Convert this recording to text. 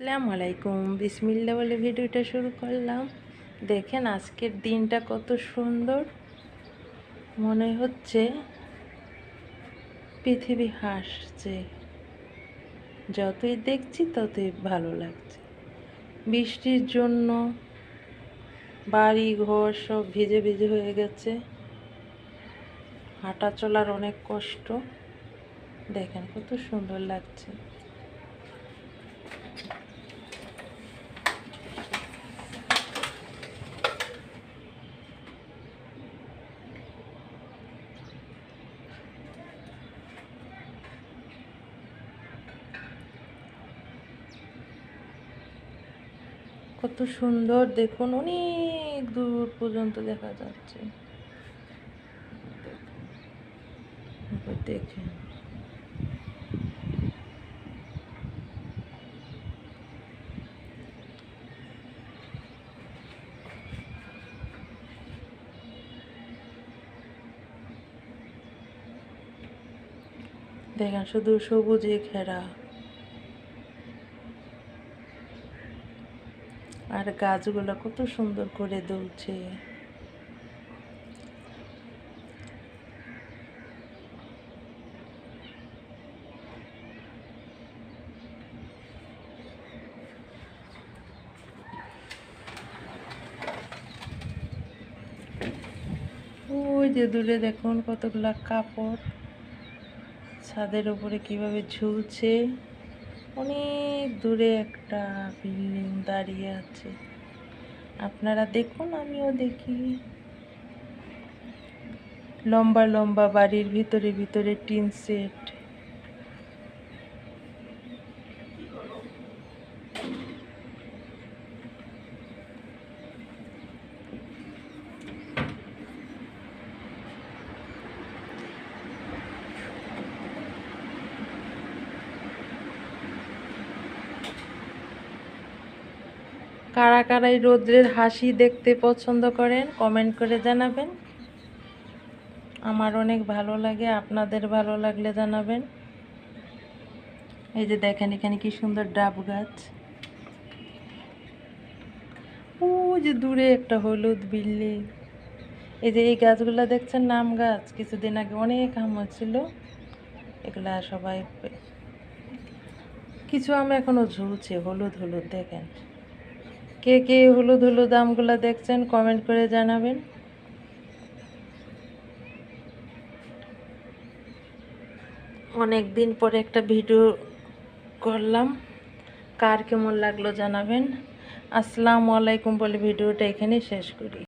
আসসালামু আলাইকুম, বিসমিল্লাহ বলে ভিডিওটা শুরু করলাম। দেখেন আজকের দিনটা কত সুন্দর, মনে হচ্ছে পৃথিবী হাসছে। যতই দেখছি ততই ভালো লাগছে। বৃষ্টির জন্য বাড়ি ঘর সব ভিজে ভিজে হয়ে গেছে, হাঁটা চলার অনেক কষ্ট। দেখেন কত সুন্দর লাগছে। কত সুন্দর দেখুন, অনেক দূর পর্যন্ত দেখা যাচ্ছে। দেখেন দেখেন শুধু সবুজে ঘেরা, আর গাছগুলো কত সুন্দর করে দুলছে। ওই যে দূরে দেখুন কতগুলা কাপড় ছাদের উপরে কিভাবে ঝুলছে। অনেক দূরে একটা বিল্ডিং দাঁড়িয়ে আছে, আপনারা দেখুন আমিও দেখি। লম্বা লম্বা বাড়ির ভিতরে ভিতরে টিন সেট। কারা কারা এই রৌদ্রের হাসি দেখতে পছন্দ করেন কমেন্ট করে জানাবেন। আমার অনেক ভালো লাগে, আপনাদের ভালো লাগলে জানাবেন। এই যে দেখেন এখানে কি সুন্দর ডাব গাছ। ও যে দূরে একটা হলুদ বিল্ডিং। এই যে এই গাছগুলো দেখছেন, নাম গাছ, কিছুদিন আগে অনেক আম হচ্ছিল। এগুলা সবাই কিছু আম এখনো ঝুলছে হলুদ হলুদ। দেখেন কে কে হলুদ হলুদ আমগুলা দেখছেন কমেন্ট করে জানাবেন। অনেক দিন পরে একটা ভিডিও করলাম, কার কেমন লাগলো জানাবেন। আসসালামু আলাইকুম বলে ভিডিওটা এখানেই শেষ করি।